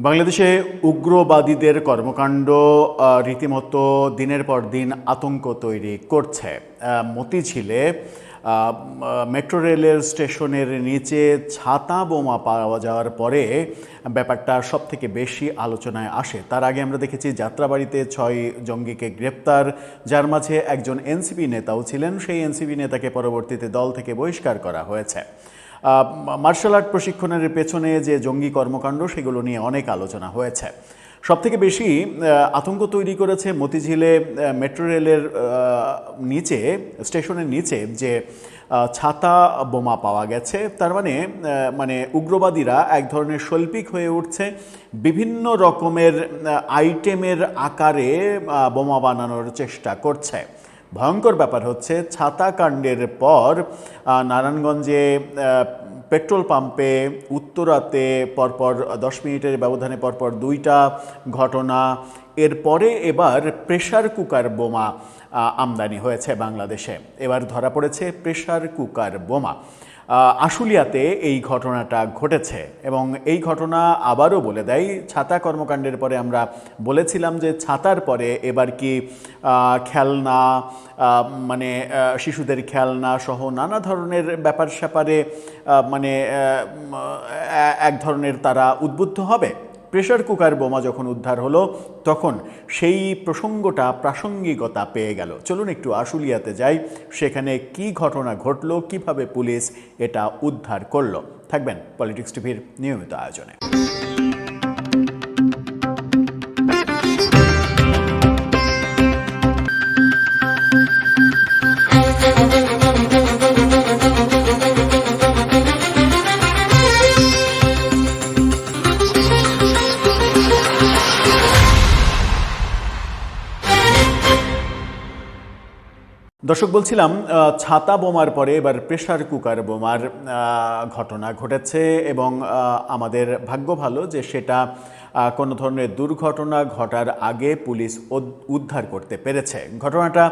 বাংলাদেশে উগ্রবাদীদের কর্মকাণ্ড রীতিমতো দিনের পর দিন আতঙ্ক তৈরি করছে। মতিঝিলে মেট্রো রেলের স্টেশনের নিচে ছাতা বোমা পাওয়া যাওয়ার পরে ব্যাপারটা সবথেকে বেশি আলোচনায় আসে। তার আগে আমরা দেখেছি যাত্রাবাড়িতে 6 জঙ্গিকে গ্রেপ্তার, যার মাঝে একজন এনসিপি নেতাও ছিলেন। সেই এনসিপি নেতাকে পরবর্তীতে দল থেকে বহিষ্কার করা হয়েছে। মার্শাল আর্ট প্রশিক্ষণের পেছনে যে জঙ্গি কর্মকাণ্ড, সেগুলো নিয়ে অনেক আলোচনা হয়েছে। সবথেকে বেশি আতঙ্ক তৈরি করেছে মতিঝিলে মেট্রো রেলের নিচে, স্টেশনের নিচে যে ছাতা বোমা পাওয়া গেছে। তার মানে উগ্রবাদীরা এক ধরনের শৈল্পিক হয়ে উঠছে, বিভিন্ন রকমের আইটেমের আকারে বোমা বানানোর চেষ্টা করছে। ভয়ঙ্কর ব্যাপার হচ্ছে, ছাতা কাণ্ডের পর নারায়ণগঞ্জে পেট্রোল পাম্পে উত্তরাতে পরপর 10 মিনিটের ব্যবধানে পরপর 2টা ঘটনা, এরপরে এবার প্রেসার কুকার বোমা আমদানি হয়েছে বাংলাদেশে। এবার ধরা পড়েছে প্রেসার কুকার বোমা। আশুলিয়াতে এই ঘটনাটা ঘটেছে এবং এই ঘটনা আবারও বলে দেয়, ছাতা কর্মকাণ্ডের পরে আমরা বলেছিলাম যে ছাতার পরে এবার কি খেলনা, মানে শিশুদের খেলনা সহ নানা ধরনের ব্যাপার স্যাপারে মানে এক ধরনের তারা উদ্বুদ্ধ হবে। প্রেসার কুকার বোমা যখন উদ্ধার হলো, তখন সেই প্রসঙ্গটা প্রাসঙ্গিকতা পেয়ে গেল। চলুন একটু আশুলিয়াতে যাই, সেখানে কি ঘটনা ঘটলো, কিভাবে পুলিশ এটা উদ্ধার করলো। থাকবেন পলিটিক্স টিভির নিয়মিত আয়োজনে। দর্শক, বলছিলাম ছাতা বোমার পরে এবার প্রেসার কুকার বোমার ঘটনা ঘটেছে এবং আমাদের ভাগ্য ভালো যে সেটা কোনো ধরনের দুর্ঘটনা ঘটার আগে পুলিশ উদ্ধার করতে পেরেছে। ঘটনাটা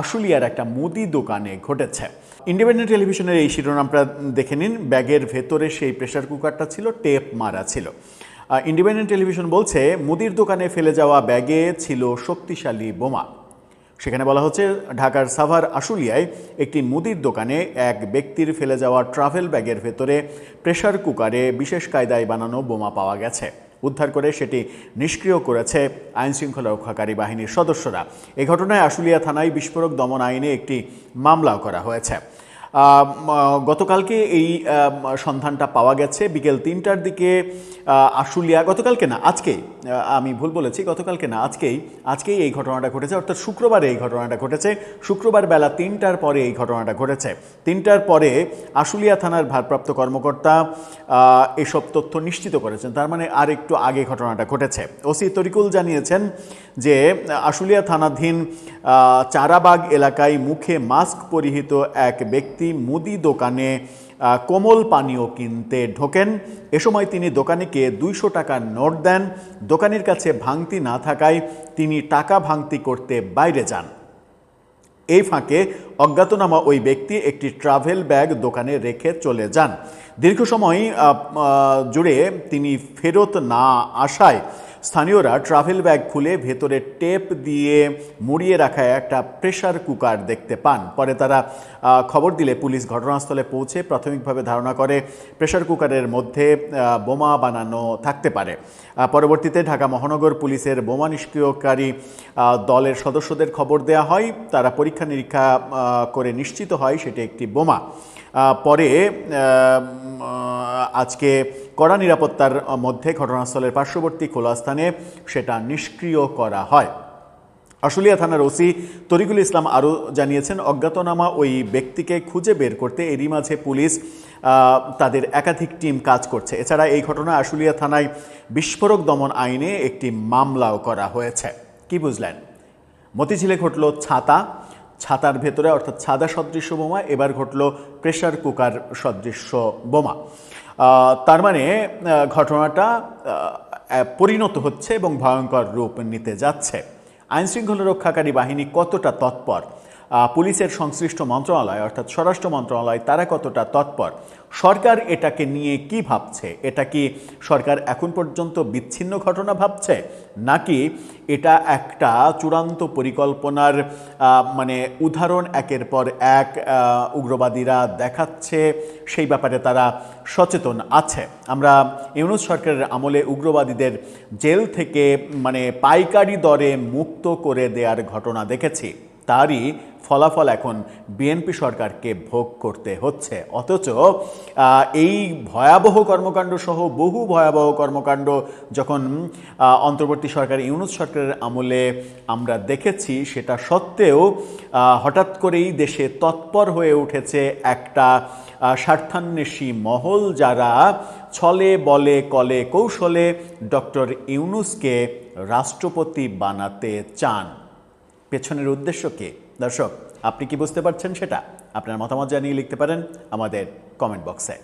আশুলিয়ার একটা মুদি দোকানে ঘটেছে। ইন্ডিপেন্ডেন্ট টেলিভিশনের এই শিরোনামটা দেখে নিন। ব্যাগের ভেতরে সেই প্রেসার কুকারটা ছিল, টেপ মারা ছিল। ইন্ডিপেন্ডেন্ট টেলিভিশন বলছে, মুদির দোকানে ফেলে যাওয়া ব্যাগে ছিল শক্তিশালী বোমা। সেখানে বলা হচ্ছে, ঢাকার সাভার আশুলিয়ায় একটি মুদির দোকানে এক ব্যক্তির ফেলে যাওয়া ট্রাভেল ব্যাগের ভেতরে প্রেসার কুকারে বিশেষ কায়দায় বানানো বোমা পাওয়া গেছে। উদ্ধার করে সেটি নিষ্ক্রিয় করেছে আইনশৃঙ্খলা রক্ষাকারী বাহিনীর সদস্যরা। এই ঘটনায় আশুলিয়া থানায় বিস্ফোরক দমন আইনে একটি মামলাও করা হয়েছে। গতকালকে এই সন্ধানটা পাওয়া গেছে বিকেল 3টার দিকে আশুলিয়া, গতকালকে না আজকেই, আমি ভুল বলেছি, গতকালকে না আজকেই এই ঘটনাটা ঘটেছে, অর্থাৎ শুক্রবারে এই ঘটনাটা ঘটেছে। শুক্রবার বেলা 3টার পরে এই ঘটনাটা ঘটেছে। 3টার পরে আশুলিয়া থানার ভারপ্রাপ্ত কর্মকর্তা এসব তথ্য নিশ্চিত করেছেন। তার মানে আর একটু আগে ঘটনাটা ঘটেছে। ওসি তরিকুল জানিয়েছেন যে আশুলিয়া থানাধীন চারাবাগ এলাকায় মুখে মাস্ক পরিহিত এক ব্যক্তি মুদি দোকানে কোমল পানীয় কিনতে ঢোকেন। এ সময় তিনি দোকানিকে 200 টাকার নোট দেন। দোকানির কাছে ভাঙতি না থাকায় তিনি টাকা ভাঙতি করতে বাইরে যান। এই ফাঁকে অজ্ঞাতনামা ওই ব্যক্তি একটি ট্রাভেল ব্যাগ দোকানে রেখে চলে যান। দীর্ঘ সময় জুড়ে তিনি ফেরত না আসায় স্থানীয়রা ট্রাভেল ব্যাগ খুলে ভেতরে টেপ দিয়ে মুড়িয়ে রাখা একটা প্রেসার কুকার দেখতে পান। পরে তারা খবর দিলে পুলিশ ঘটনাস্থলে পৌঁছে প্রাথমিকভাবে ধারণা করে প্রেসার কুকারের মধ্যে বোমা বানানো থাকতে পারে। পরবর্তীতে ঢাকা মহানগর পুলিশের বোমা নিষ্ক্রিয়কারী দলের সদস্যদের খবর দেওয়া হয়। তারা পরীক্ষা নিরীক্ষা করে নিশ্চিত হয় সেটি একটি বোমা। পরে আজকে কড়া নিরাপত্তার মধ্যে ঘটনাস্থলের পার্শ্ববর্তী খোলা স্থানে সেটা নিষ্ক্রিয় করা হয়। আশুলিয়া থানার ওসি তরিকুল ইসলাম আরও জানিয়েছেন, অজ্ঞাতনামা ওই ব্যক্তিকে খুঁজে বের করতে এরই মাঝে পুলিশ তাদের একাধিক টিম কাজ করছে। এছাড়া এই ঘটনায় আশুলিয়া থানায় বিস্ফোরক দমন আইনে একটি মামলাও করা হয়েছে। কি বুঝলেন? মতিঝিলে ঘটল ছাতার ভেতরে অর্থাৎ ছাদা সদৃশ্য বোমা, এবার ঘটল প্রেসার কুকার সদৃশ্য বোমা। তার মানে ঘটনাটা পরিণত হচ্ছে এবং ভয়ঙ্কর রূপ নিতে যাচ্ছে। আইনশৃঙ্খলা রক্ষাকারী বাহিনী কতটা তৎপর, পুলিশের সংশ্লিষ্ট মন্ত্রণালয় অর্থাৎ স্বরাষ্ট্র মন্ত্রণালয় তারা কতটা তৎপর, সরকার এটাকে নিয়ে কি ভাবছে, এটা কি সরকার এখন পর্যন্ত বিচ্ছিন্ন ঘটনা ভাবছে, নাকি এটা একটা চূড়ান্ত পরিকল্পনার মানে উদাহরণ একের পর এক উগ্রবাদীরা দেখাচ্ছে, সেই ব্যাপারে তারা সচেতন আছে। আমরা ইউনূস সরকারের আমলে উগ্রবাদীদের জেল থেকে মানে পাইকারি দরে মুক্ত করে দেওয়ার ঘটনা দেখেছি, তারই ফলাফল এখন বিএনপি সরকারকে ভোগ করতে হচ্ছে। অথচ এই ভয়াবহ কর্মকাণ্ড সহ বহু ভয়াবহ কর্মকাণ্ড যখন অন্তর্বর্তী সরকার ইউনূস সরকারের আমলে আমরা দেখেছি, সেটা সত্ত্বেও হঠাৎ করেই দেশে তৎপর হয়ে উঠেছে একটা স্বার্থান্বেষী মহল, যারা ছলে বলে কলে কৌশলে ডক্টর ইউনূসকে রাষ্ট্রপতি বানাতে চান। পেছনের উদ্দেশ্য কি? দর্শক, আপনি কি বুঝতে পারছেন সেটা? আপনার মতামত জানিয়ে লিখতে পারেন আমাদের কমেন্ট বক্সে।